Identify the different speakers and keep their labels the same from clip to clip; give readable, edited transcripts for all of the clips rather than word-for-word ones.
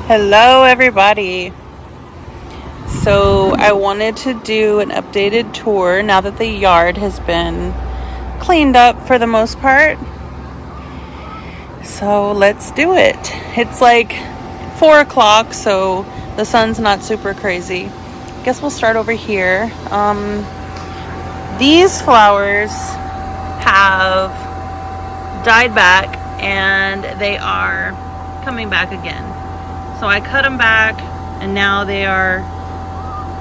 Speaker 1: Hello, everybody. So, I wanted to do an updated tour now that the yard has been cleaned up for the most part. So, let's do it. It's like 4 o'clock, so the sun's not super crazy. Guess we'll start over here. These flowers have died back and they are coming back again. So I cut them back and now they are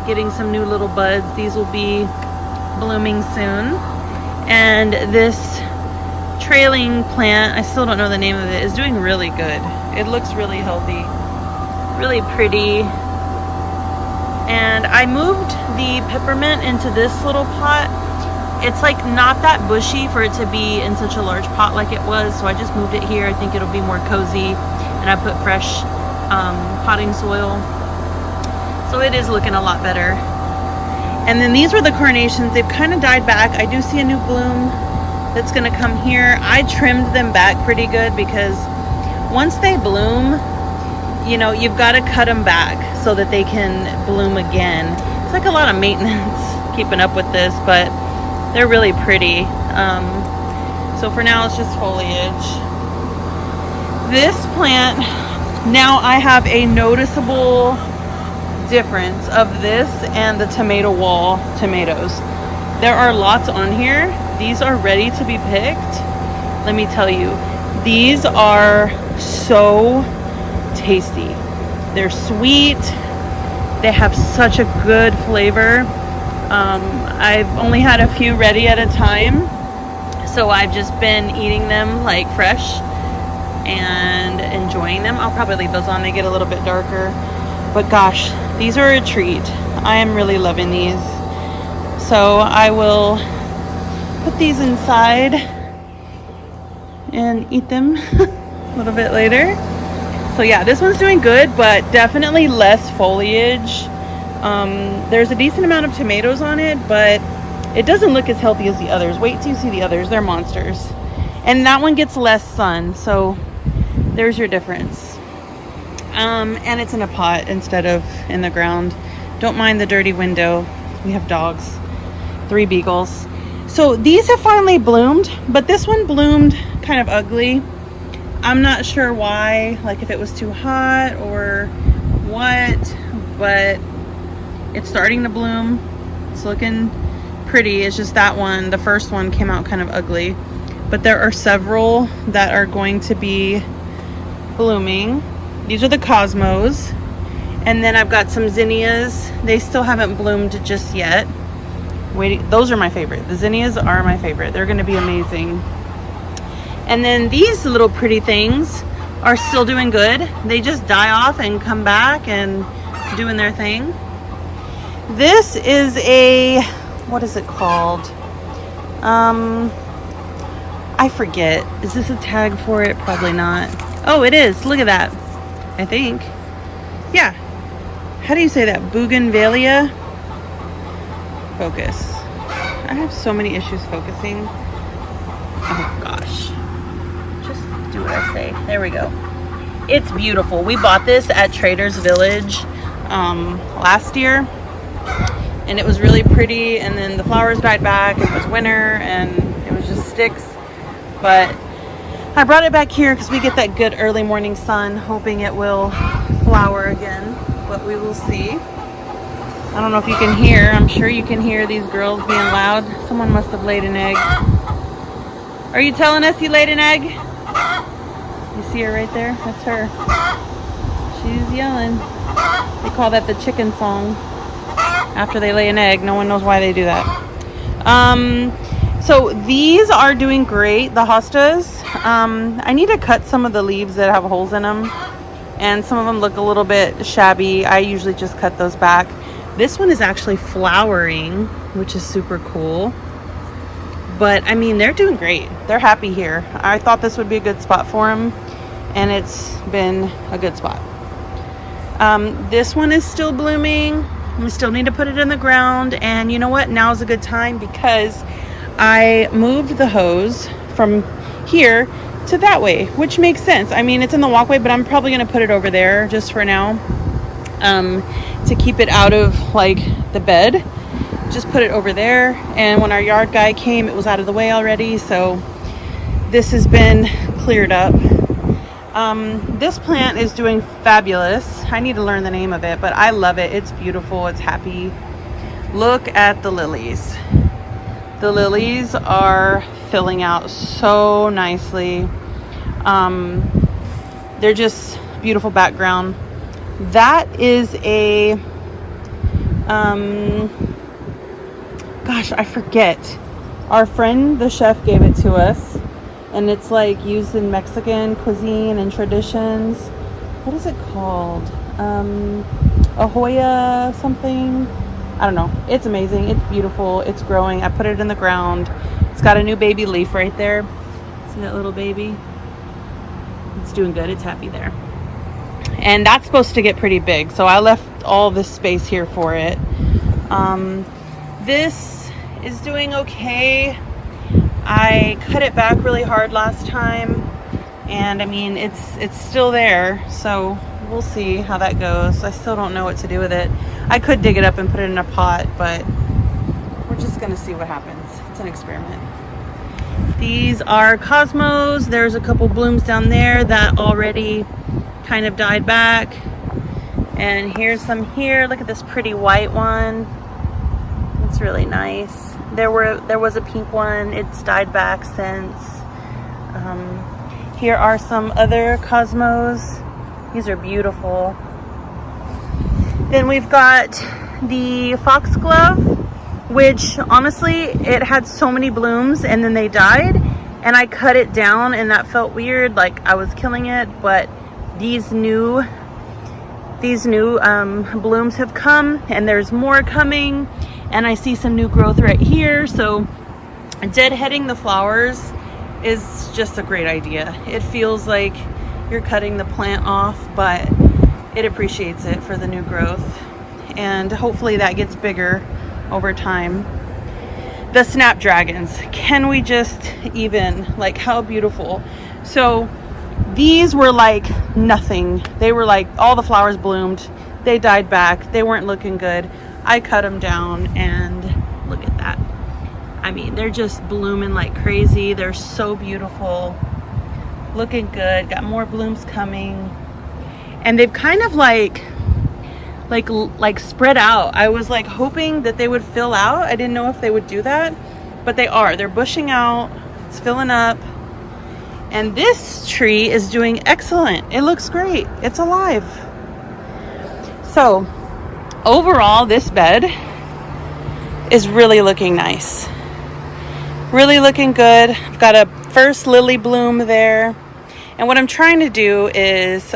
Speaker 1: getting some new little buds. These will be blooming soon. And this trailing plant, I still don't know the name of it, is doing really good. It looks really healthy, really pretty. And I moved the peppermint into this little pot. It's like not that bushy for it to be in such a large pot like it was, so I just moved it here. I think it'll be more cozy, and I put fresh potting soil, so it is looking a lot better. And then these were the carnations. They've kind of died back. I do see a new bloom that's going to come here. I trimmed them back pretty good because once they bloom, you know, you've got to cut them back so that they can bloom again. It's like a lot of maintenance keeping up with this, but they're really pretty. So for now it's just foliage. This plant, now I have a noticeable difference of this and the tomato wall tomatoes. There are lots on here. These are ready to be picked. Let me tell you, these are so tasty. They're sweet. They have such a good flavor. I've only had a few ready at a time, so I've just been eating them like fresh and enjoying them. I'll probably leave those on. They get a little bit darker, but gosh, these are a treat. I am really loving these. So I will put these inside and eat them a little bit later. So yeah, this one's doing good, but definitely less foliage. There's a decent amount of tomatoes on it, but it doesn't look as healthy as the others. Wait till you see the others. They're monsters. And that one gets less sun, so there's your difference. And it's in a pot instead of in the ground. Don't mind the dirty window. We have dogs, 3 beagles. So these have finally bloomed, but this one bloomed kind of ugly. I'm not sure why, like if it was too hot or what, but it's starting to bloom. It's looking pretty. It's just that one, the first one, came out kind of ugly. But there are several that are going to be blooming. These are the cosmos. And then I've got some zinnias. They still haven't bloomed just yet. Waiting. Those are my favorite. The zinnias are my favorite. They're going to be amazing. And then these little pretty things are still doing good. They just die off and come back and doing their thing. This is a, what is it called? I forget. Is this a tag for it? Probably not. Oh, it is. Look at that. I think. Yeah. How do you say that? Bougainvillea? Focus. I have so many issues focusing. Oh gosh. Just do what I say. There we go. It's beautiful. We bought this at Trader's Village last year. And it was really pretty, and then the flowers died back. It was winter and it was just sticks. But I brought it back here because we get that good early morning sun, hoping it will flower again, but we will see. I don't know if you can hear. I'm sure you can hear these girls being loud. Someone must have laid an egg. Are you telling us you laid an egg? You see her right there? That's her. She's yelling. They call that the chicken song. After they lay an egg. No one knows why they do that. So these are doing great, the hostas. I need to cut some of the leaves that have holes in them, and some of them look a little bit shabby. I usually just cut those back. This one is actually flowering, which is super cool. But I mean, they're doing great. They're happy here. I thought this would be a good spot for them, and it's been a good spot. This one is still blooming. We still need to put it in the ground, and you know what? Now is a good time because I moved the hose from here to that way, which makes sense. I mean, it's in the walkway, but I'm probably going to put it over there just for now, to keep it out of like the bed. Just put it over there. And when our yard guy came, it was out of the way already, so this has been cleared up. This plant is doing fabulous. I need to learn the name of it, but I love it. It's beautiful. It's happy. Look at the lilies. The lilies are filling out so nicely. They're just beautiful background. That is a gosh, I forget. Our friend the chef gave it to us, and it's like used in Mexican cuisine and traditions. What is it called? Ahoya something. I don't know. It's amazing. It's beautiful. It's growing. I put it in the ground. It's got a new baby leaf right there. See that little baby? It's doing good. It's happy there. And that's supposed to get pretty big, so I left all this space here for it. This is doing okay. I cut it back really hard last time, and I mean it's still there, so we'll see how that goes. I still don't know what to do with it. I could dig it up and put it in a pot, but we're just gonna see what happens. It's an experiment. These are cosmos. There's a couple blooms down there that already kind of died back, and here's some here. Look at this pretty white one. It's really nice. There was a pink one. It's died back since. Here are some other cosmos. These are beautiful. Then we've got the foxglove, which honestly, it had so many blooms and then they died, and I cut it down, and that felt weird, like I was killing it. But these new blooms have come, and there's more coming, and I see some new growth right here. So deadheading the flowers is just a great idea. It feels like you're cutting the plant off, but it appreciates it for the new growth, and hopefully that gets bigger over time. The snapdragons, can we just even, like, how beautiful. So these were like nothing. They were like, all the flowers bloomed, they died back, they weren't looking good. I cut them down, and look at that. I mean, they're just blooming like crazy. They're so beautiful, looking good. Got more blooms coming, and they've kind of like spread out. I was like hoping that they would fill out. I didn't know if they would do that, but they are. They're bushing out. It's filling up. And this tree is doing excellent. It looks great. It's alive. So overall, this bed is really looking nice. Really looking good. I've got a first lily bloom there. And what I'm trying to do is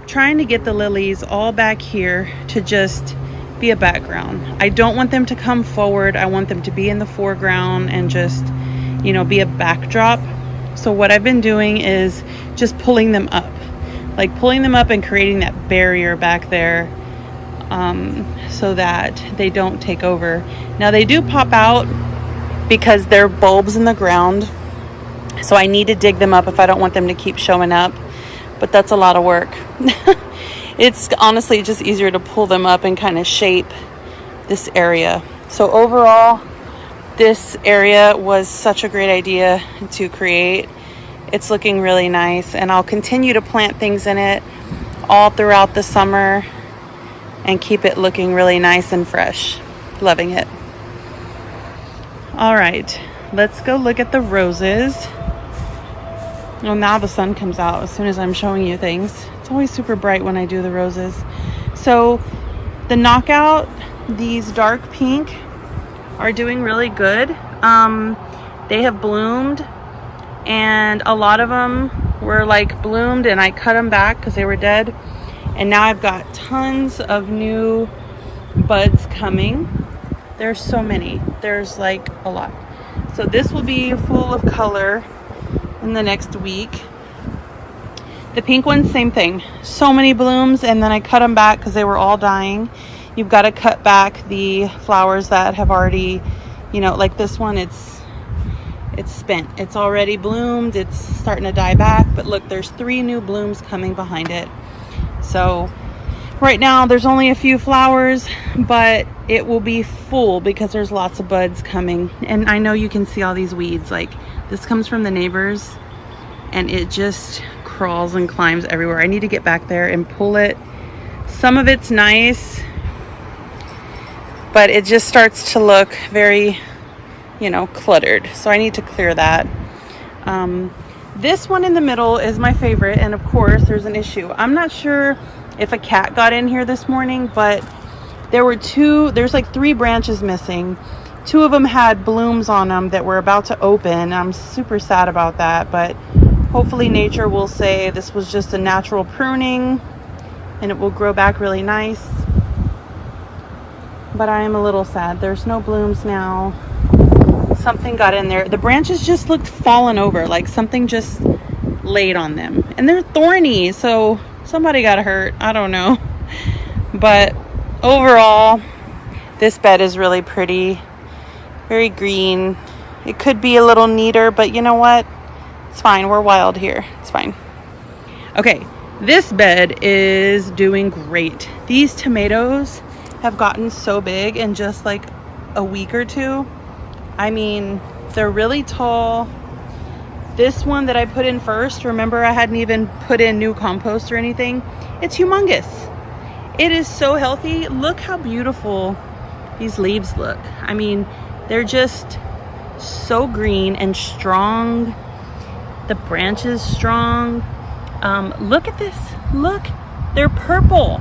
Speaker 1: trying to get the lilies all back here to just be a background. I don't want them to come forward. I want them to be in the foreground and just, you know, be a backdrop. So what I've been doing is just pulling them up, like pulling them up and creating that barrier back there, so that they don't take over. Now they do pop out because they're bulbs in the ground, so I need to dig them up if I don't want them to keep showing up, but that's a lot of work. It's honestly just easier to pull them up and kind of shape this area. So overall, this area was such a great idea to create. It's looking really nice, and I'll continue to plant things in it all throughout the summer and keep it looking really nice and fresh. Loving it. All right, let's go look at the roses. Well, now the sun comes out as soon as I'm showing you things. It's always super bright when I do the roses. So the knockout, these dark pink, are doing really good. They have bloomed, and a lot of them were like bloomed, and I cut them back because they were dead. And now I've got tons of new buds coming. There's so many. There's like a lot. So this will be full of color in the next week. The pink ones, same thing. So many blooms, and then I cut them back because they were all dying. You've got to cut back the flowers that have already, you know, like this one, it's it's spent. It's already bloomed. It's starting to die back, but look, there's 3 new blooms coming behind it. So right now there's only a few flowers, but it will be full because there's lots of buds coming. And I know you can see all these weeds. Like, this comes from the neighbors and it just crawls and climbs everywhere. I need to get back there and pull it. Some of it's nice, but it just starts to look very, you know, cluttered. So I need to clear that. This one in the middle is my favorite, and of course there's an issue. I'm not sure if a cat got in here this morning, but there's like 3 branches missing. 2 of them had blooms on them that were about to open. I'm super sad about that, but hopefully nature will say this was just a natural pruning and it will grow back really nice. But I am a little sad. There's no blooms now. Something got in there. The branches just looked fallen over, like something just laid on them. And they're thorny, so somebody got hurt. I don't know. But overall, this bed is really pretty. Very green. It could be a little neater, but you know what? It's fine. We're wild here. It's fine. Okay, this bed is doing great. These tomatoes have gotten so big in just like a week or 2. I mean, they're really tall. This one that I put in first, remember I hadn't even put in new compost or anything. It's humongous. It is so healthy. Look how beautiful these leaves look. I mean, they're just so green and strong. The branches strong. Look at this. Look, they're purple.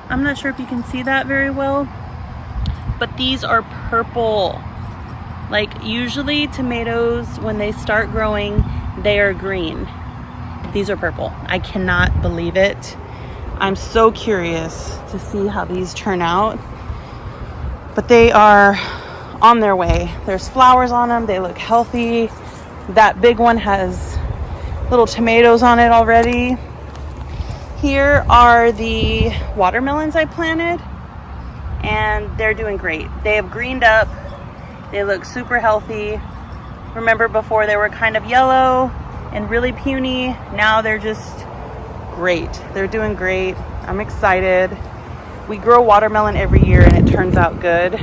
Speaker 1: I'm not sure if you can see that very well, but these are purple. Like, usually tomatoes, when they start growing, they are green. These are purple. I cannot believe it. I'm so curious to see how these turn out, but they are on their way. There's flowers on them. They look healthy. That big one has little tomatoes on it already. Here are the watermelons I planted, and they're doing great. They have greened up. They look super healthy. Remember before they were kind of yellow and really puny. Now they're just great. They're doing great. I'm excited. We grow watermelon every year and it turns out good.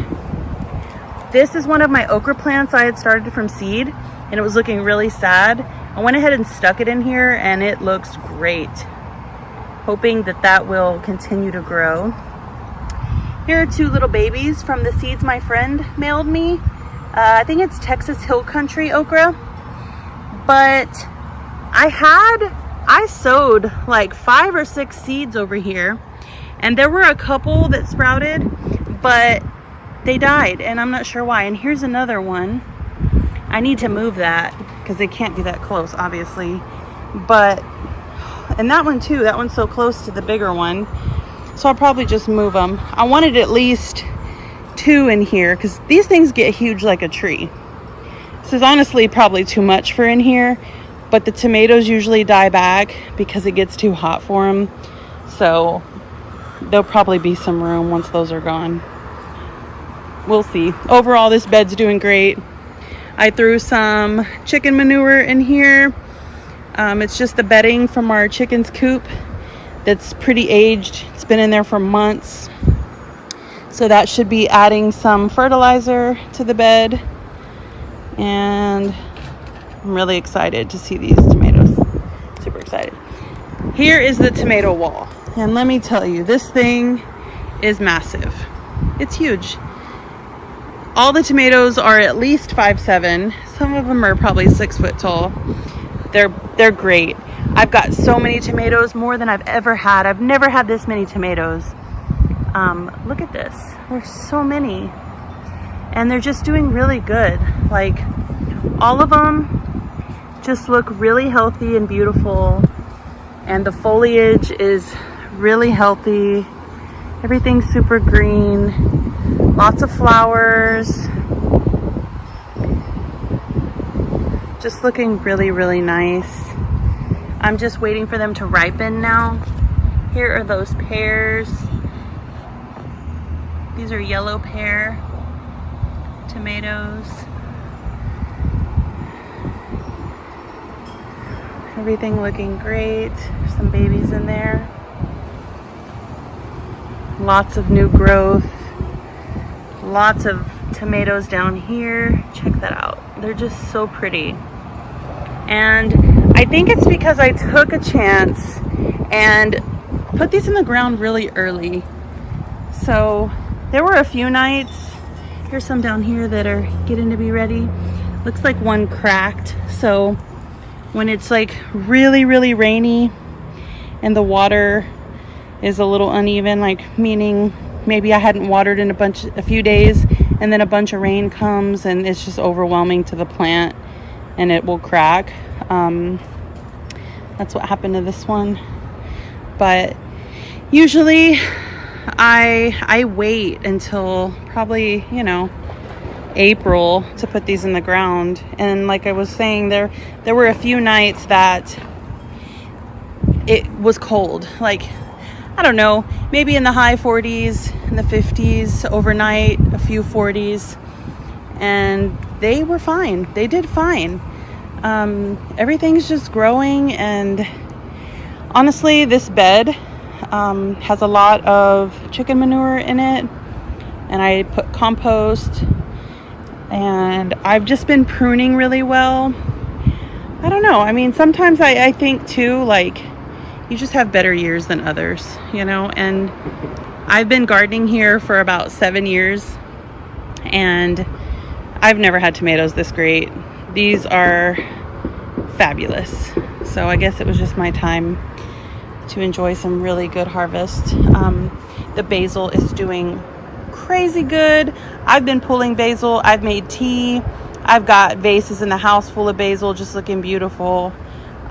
Speaker 1: This is one of my okra plants I had started from seed and it was looking really sad. I went ahead and stuck it in here and it looks great. Hoping that that will continue to grow. Here are 2 little babies from the seeds my friend mailed me. I think it's Texas Hill Country okra. But I sowed like 5 or 6 seeds over here. And there were a couple that sprouted, but they died. And I'm not sure why. And here's another one. I need to move that because they can't be that close, obviously. But, and that one too, that one's so close to the bigger one. So I'll probably just move them. I wanted at least 2 in here because these things get huge like a tree. This is honestly probably too much for in here, but the tomatoes usually die back because it gets too hot for them. So there'll probably be some room once those are gone. We'll see. Overall, this bed's doing great. I threw some chicken manure in here. It's just the bedding from our chicken's coop that's pretty aged. It's been in there for months. So that should be adding some fertilizer to the bed. And I'm really excited to see these tomatoes. Super excited. Here is the tomato wall. And let me tell you, this thing is massive. It's huge. All the tomatoes are at least 5'7". Some of them are probably 6 foot tall. They're great. I've got so many tomatoes, more than I've ever had. I've never had this many tomatoes. Look at this. There's so many. And they're just doing really good. Like, all of them just look really healthy and beautiful. And the foliage is really healthy. Everything's super green. Lots of flowers. Just looking really, really nice. I'm just waiting for them to ripen now. Here are those pears. These are yellow pear tomatoes. Everything looking great. Some babies in there. Lots of new growth. Lots of tomatoes down here. Check that out. They're just so pretty. And I think it's because I took a chance and put these in the ground really early. So there were a few nights. Here's some down here that are getting to be ready. Looks like one cracked. So when it's like really, really rainy and the water is a little uneven, like meaning maybe I hadn't watered in a few days, and then a bunch of rain comes and it's just overwhelming to the plant and it will crack. That's what happened to this one. But usually I wait until probably, you know, April to put these in the ground. And like I was saying, there were a few nights that it was cold, like I don't know, maybe in the high 40s, in the 50s overnight, a few 40s, and they were fine. They did fine. Everything's just growing, and honestly, this bed has a lot of chicken manure in it, and I put compost, and I've just been pruning really well. I don't know. I mean, sometimes I think too, like, you just have better years than others, you know. And I've been gardening here for about 7 years, and I've never had tomatoes this great. These are fabulous. So I guess it was just my time to enjoy some really good harvest. The basil is doing crazy good. I've been pulling basil. I've made tea. I've got vases in the house full of basil, just looking beautiful.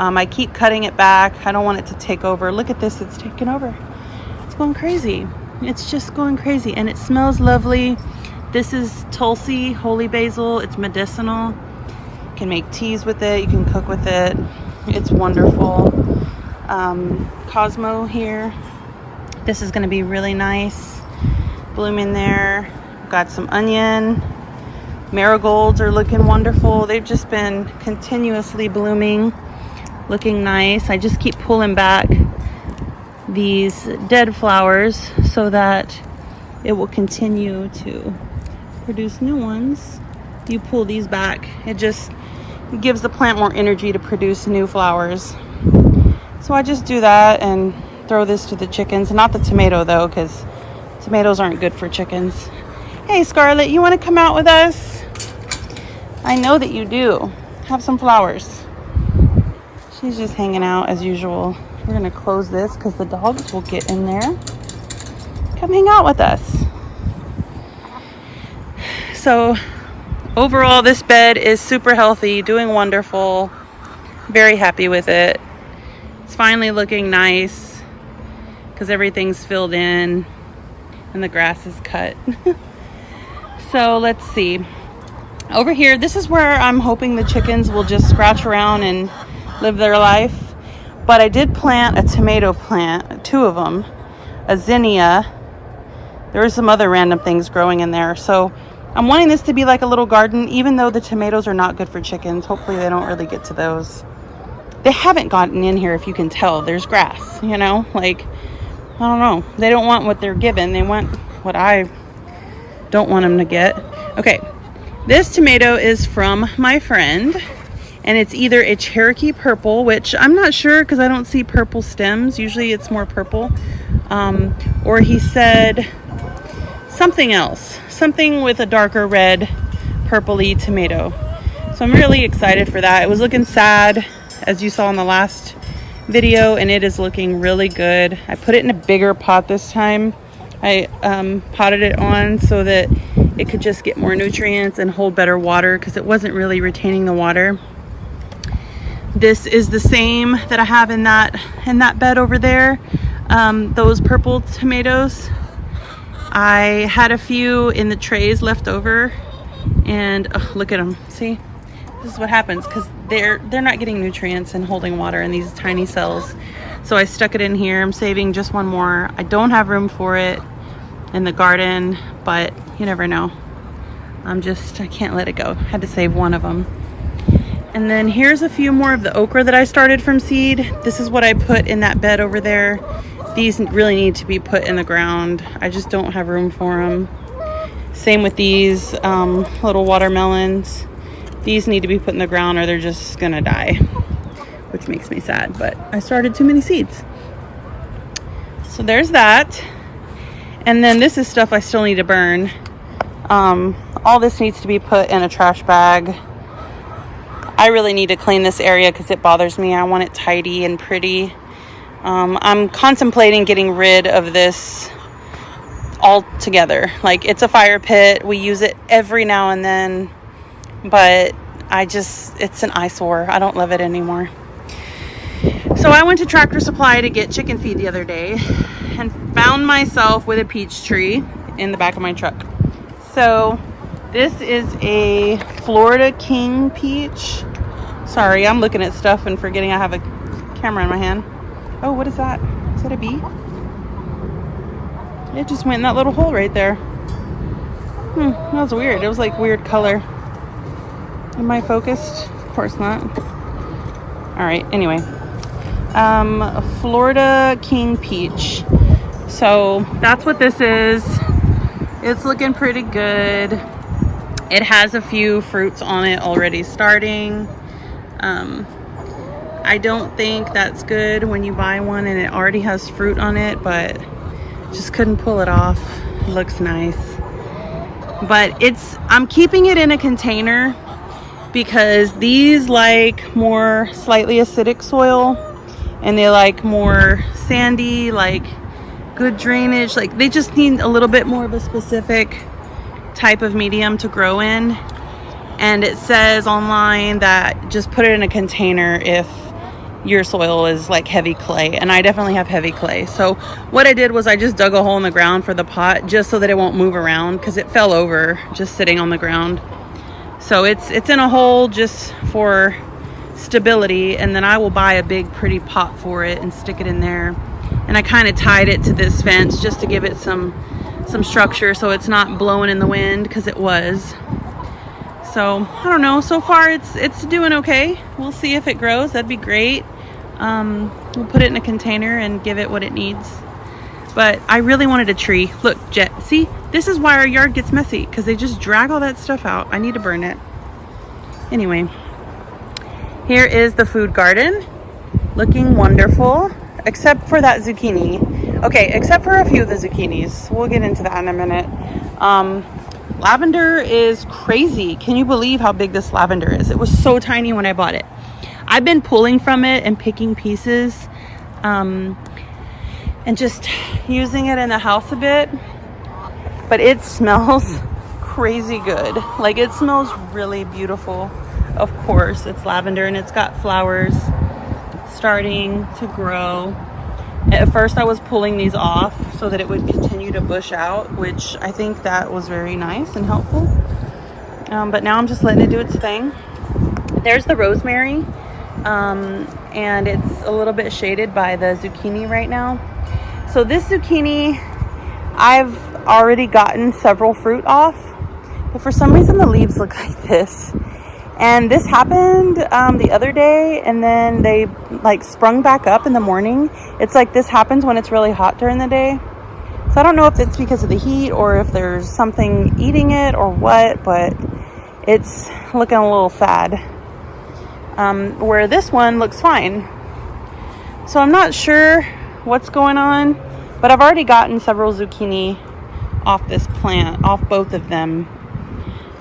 Speaker 1: I keep cutting it back. I don't want it to take over. Look at this, it's taking over. It's going crazy. It's just going crazy, and it smells lovely. This is Tulsi, holy basil. It's medicinal. You can make teas with it. You can cook with it. It's wonderful. Cosmo here. This is going to be really nice. Blooming there. Got some onion. Marigolds are looking wonderful. They've just been continuously blooming, looking nice. I just keep pulling back these dead flowers so that it will continue to produce new ones. You pull these back, it just gives the plant more energy to produce new flowers. So I just do that and throw this to the chickens. Not the tomato though, because tomatoes aren't good for chickens. Hey Scarlett, you want to come out with us? I know that you do. Have some flowers. She's just hanging out as usual. We're gonna close this because the dogs will get in there. Come hang out with us. So overall, this bed is super healthy, doing wonderful. Very happy with it. It's finally looking nice because everything's filled in and the grass is cut. So let's see. Over here, this is where I'm hoping the chickens will just scratch around and live their life. But I did plant a tomato plant, 2 of them, a zinnia. There were some other random things growing in there. So I'm wanting this to be like a little garden, even though the tomatoes are not good for chickens. Hopefully they don't really get to those. They haven't gotten in here, if you can tell. There's grass, you know, like, I don't know. They don't want what they're given. They want what I don't want them to get. Okay, this tomato is from my friend. And it's either a Cherokee purple, which I'm not sure because I don't see purple stems. Usually it's more purple. Or he said something else. Something with a darker red, purpley tomato. So I'm really excited for that. It was looking sad, as you saw in the last video, and it is looking really good. I put it in a bigger pot this time. I potted it on so that it could just get more nutrients and hold better water because it wasn't really retaining the water. This is the same that I have in that bed over there. Those purple tomatoes. I had a few in the trays left over, and oh, look at them. See, this is what happens because they're not getting nutrients and holding water in these tiny cells. So I stuck it in here. I'm saving just one more. I don't have room for it in the garden, but you never know. I can't let it go. Had to save one of them. And then here's a few more of the okra that I started from seed. This is what I put in that bed over there. These really need to be put in the ground. I just don't have room for them. Same with these little watermelons. These need to be put in the ground or they're just gonna die, which makes me sad, but I started too many seeds. So there's that. And then this is stuff I still need to burn. All this needs to be put in a trash bag. I really need to clean this area because it bothers me. I want it tidy and pretty. I'm contemplating getting rid of this altogether. Like, it's a fire pit. We use it every now and then, but it's an eyesore. I don't love it anymore. So I went to Tractor Supply to get chicken feed the other day and found myself with a peach tree in the back of my truck. So this is a Florida King peach. Sorry, I'm looking at stuff and forgetting I have a camera in my hand. Oh, what is that? Is that a bee? It just went in that little hole right there. That was weird. It was like weird color. Am I focused? Of course not. All right, anyway. A Florida King peach. So that's what this is. It's looking pretty good. It has a few fruits on it already starting. I don't think that's good when you buy one and it already has fruit on it, but just couldn't pull it off. It looks nice. But I'm keeping it in a container because these like more slightly acidic soil and they like more sandy, like good drainage. Like they just need a little bit more of a specific type of medium to grow in. And it says online that just put it in a container if your soil is like heavy clay, and I definitely have heavy clay. So what I did was I just dug a hole in the ground for the pot just so that it won't move around because it fell over just sitting on the ground. So it's in a hole just for stability, and then I will buy a big pretty pot for it and stick it in there. And I kind of tied it to this fence just to give it some structure so it's not blowing in the wind, because it was. So I don't know, so far it's doing okay. We'll see if it grows. That'd be great. We'll put it in a container and give it what it needs. But I really wanted a tree. Look, Jet, see, this is why our yard gets messy, because they just drag all that stuff out. I need to burn it. Anyway, here is the food garden, looking wonderful, except for that zucchini. Okay, except for a few of the zucchinis. We'll get into that in a minute. Lavender is crazy. Can you believe how big this lavender is? It was so tiny when I bought it. I've been pulling from it and picking pieces and just using it in the house a bit, but it smells crazy good. Like, it smells really beautiful. Of course, it's lavender and it's got flowers starting to grow. At first I was pulling these off so that it would continue to bush out, which I think that was very nice and helpful. But now I'm just letting it do its thing. There's the rosemary, and it's a little bit shaded by the zucchini right now. So this zucchini, I've already gotten several fruit off, but for some reason the leaves look like this. And this happened the other day, and then they like sprung back up in the morning. It's like this happens when it's really hot during the day. So I don't know if it's because of the heat or if there's something eating it or what, but it's looking a little sad. Where this one looks fine. So I'm not sure what's going on, but I've already gotten several zucchini off this plant, off both of them.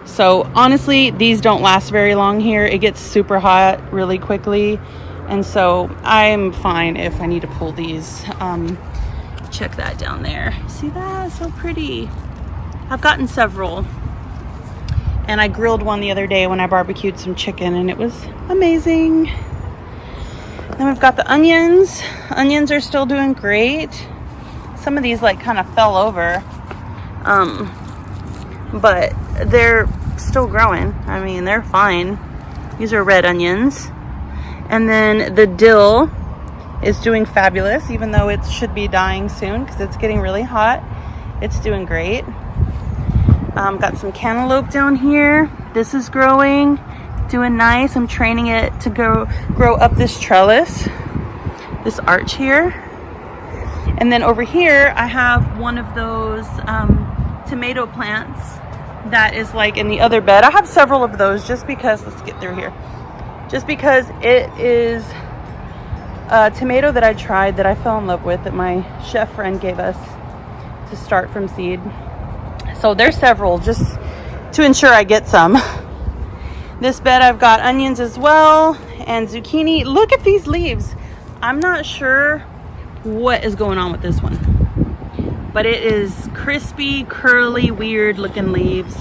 Speaker 1: So honestly, these don't last very long here. It gets super hot really quickly. And so I'm fine if I need to pull these. Check that down there. See that? It's so pretty. I've gotten several. And I grilled one the other day when I barbecued some chicken, and it was amazing. Then we've got the onions. Onions are still doing great. Some of these like kind of fell over. But they're still growing. I mean, they're fine. These are red onions. And then the dill is doing fabulous, even though it should be dying soon because it's getting really hot. It's doing great. Got some cantaloupe down here. This is growing. doing nice. I'm training it to grow up this trellis, this arch here. And then over here, I have one of those tomato plants that is like in the other bed. I have several of those just because, let's get through here. Just because it is a tomato that I tried that I fell in love with that my chef friend gave us to start from seed. So there's several just to ensure I get some. This bed I've got onions as well and zucchini. Look at these leaves. I'm not sure what is going on with this one, but it is crispy, curly, weird looking leaves.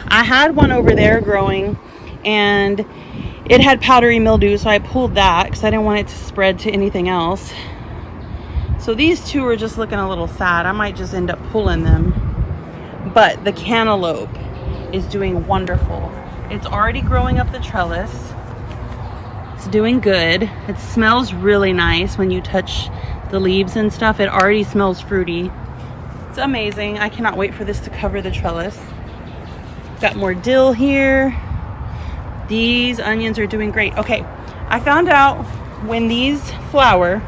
Speaker 1: I had one over there growing and it had powdery mildew, so I pulled that because I didn't want it to spread to anything else. So these two are just looking a little sad. I might just end up pulling them. But the cantaloupe is doing wonderful. It's already growing up the trellis. It's doing good. It smells really nice when you touch the leaves and stuff. It already smells fruity. It's amazing. I cannot wait for this to cover the trellis. Got more dill here. These onions are doing great. Okay, I found out when these flower,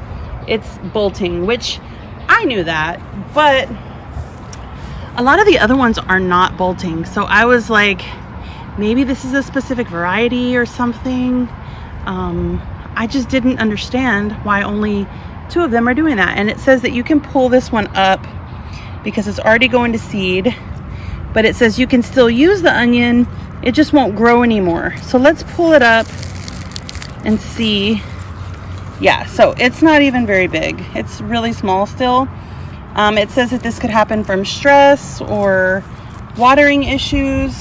Speaker 1: it's bolting, which I knew that, but a lot of the other ones are not bolting. So I was like, maybe this is a specific variety or something. I just didn't understand why only 2 of them are doing that. And it says that you can pull this one up because it's already going to seed, but it says you can still use the onion, it just won't grow anymore. So let's pull it up and see. Yeah, so it's not even very big. It's really small still. It says that this could happen from stress or watering issues.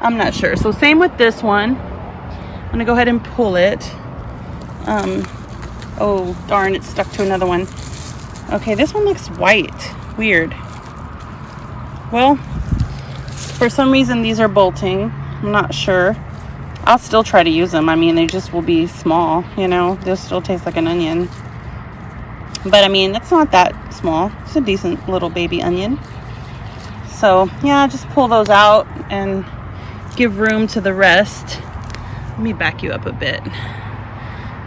Speaker 1: I'm not sure. So same with this one. I'm gonna go ahead and pull it. Oh darn, it's stuck to another one. Okay, this one looks white. Weird. Well, for some reason these are bolting. I'm not sure. I'll still try to use them. I mean, they just will be small, you know. They'll still taste like an onion. But I mean, it's not that small. It's a decent little baby onion. So yeah, just pull those out and give room to the rest. Let me back you up a bit.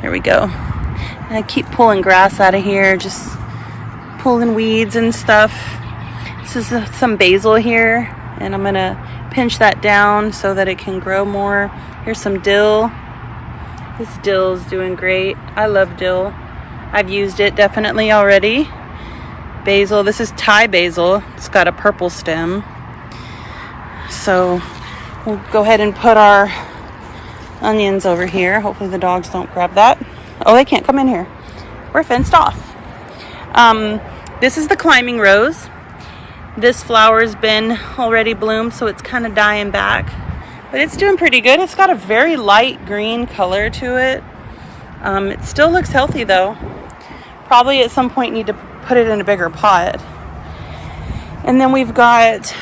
Speaker 1: There we go. And I keep pulling grass out of here, just pulling weeds and stuff. This is some basil here, and I'm gonna pinch that down so that it can grow more. Here's some dill. This dill is doing great. I love dill. I've used it definitely already. Basil, this is Thai basil. It's got a purple stem. So we'll go ahead and put our onions over here. Hopefully the dogs don't grab that. Oh, they can't come in here. We're fenced off. This is the climbing rose. This flower's been already bloomed, so it's kind of dying back. But it's doing pretty good. It's got a very light green color to it. It still looks healthy though. Probably at some point need to put it in a bigger pot. And then we've got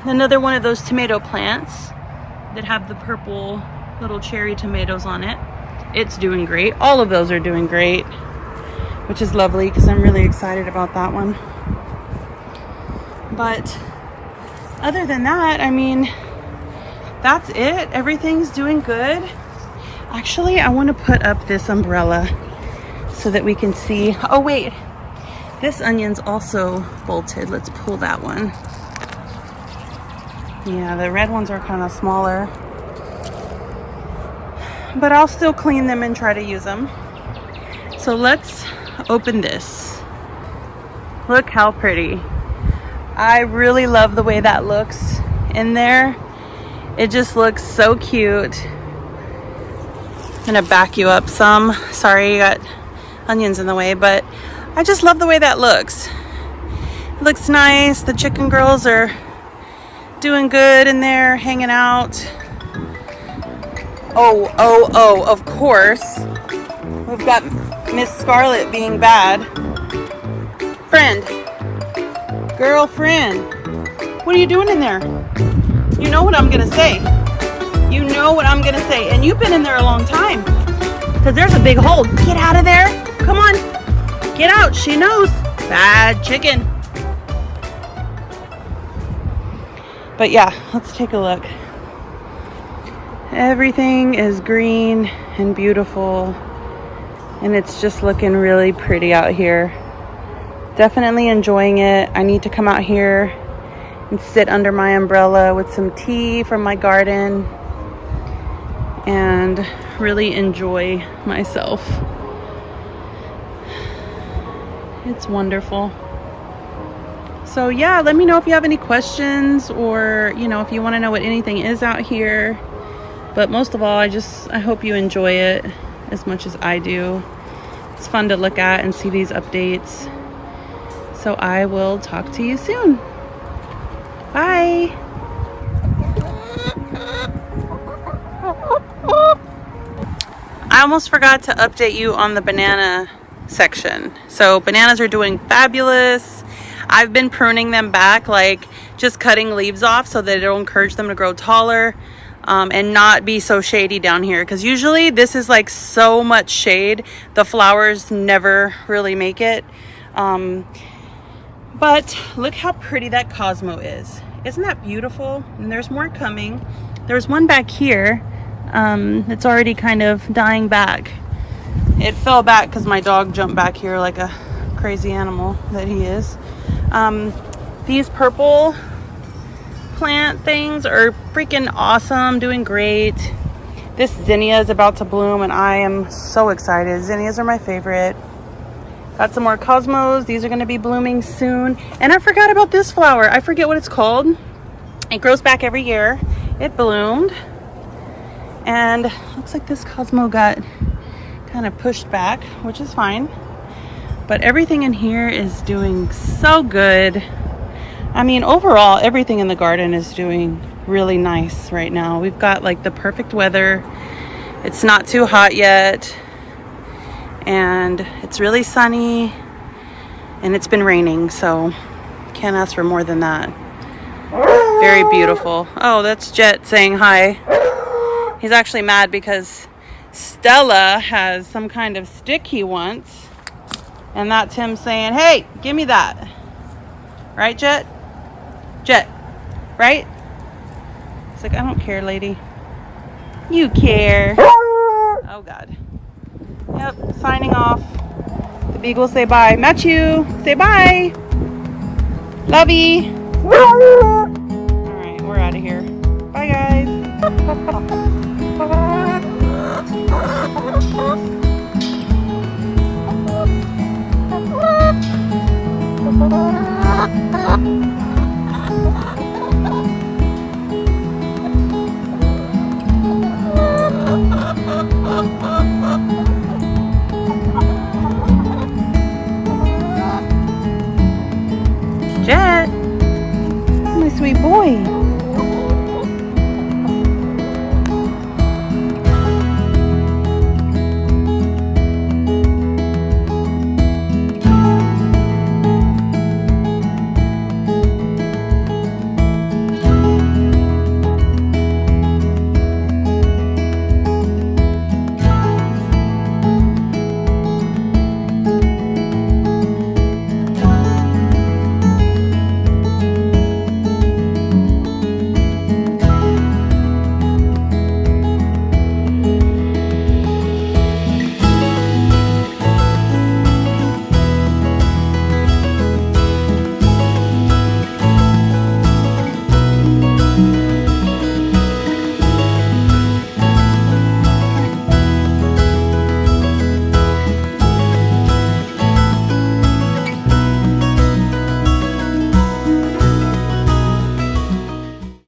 Speaker 1: another one of those tomato plants that have the purple little cherry tomatoes on it. It's doing great. All of those are doing great, which is lovely because I'm really excited about that one. But other than that, I mean, that's it. Everything's doing good. Actually, I want to put up this umbrella so that we can see. Oh wait, this onion's also bolted. Let's pull that one. Yeah, the red ones are kind of smaller, but I'll still clean them and try to use them. So let's open this. Look how pretty. I really love the way that looks in there. It just looks so cute. I'm gonna back you up some. Sorry, you got onions in the way, but I just love the way that looks. It looks nice. The chicken girls are doing good in there, hanging out. Oh, of course. We've got Miss Scarlet being bad. Friend. Girlfriend. What are you doing in there? You know what I'm gonna say. You know what I'm gonna say. And you've been in there a long time. Because there's a big hole. Get out of there. Come on. Get out. She knows. Bad chicken. But yeah, let's take a look. Everything is green and beautiful, and it's just looking really pretty out here. Definitely enjoying it. I need to come out here and sit under my umbrella with some tea from my garden and really enjoy myself. It's wonderful. So yeah, let me know if you have any questions, or if you want to know what anything is out here. But most of all, I hope you enjoy it as much as I do. It's fun to look at and see these updates. So I will talk to you soon. Bye. I almost forgot to update you on the banana section. So bananas are doing fabulous. I've been pruning them back, like just cutting leaves off so that it'll encourage them to grow taller and not be so shady down here. Because usually this is like so much shade, the flowers never really make it. But look how pretty that Cosmo is. Isn't that beautiful? And there's more coming. There's one back here. It's already kind of dying back. It fell back because my dog jumped back here like a crazy animal that he is. These purple plant things are freaking awesome, doing great. This zinnia is about to bloom and I am so excited. Zinnias are my favorite. Got some more cosmos. These are going to be blooming soon. And I forgot about this flower. I forget what it's called. It grows back every year. It bloomed. And looks like this cosmo got kind of pushed back, which is fine. But everything in here is doing so good. I mean, overall, everything in the garden is doing really nice right now. We've got like the perfect weather. It's not too hot yet. And it's really sunny. And it's been raining, so can't ask for more than that. Very beautiful. Oh, that's Jet saying hi. He's actually mad because Stella has some kind of stick he wants. And that's him saying, hey, give me that. Right, Jet? Jet, right? He's like, I don't care, lady. You care. Oh, God. Yep, signing off. The beagles say bye. Matthew, say bye. Lovey. All right, we're out of here. Bye, guys. Jet, my sweet boy.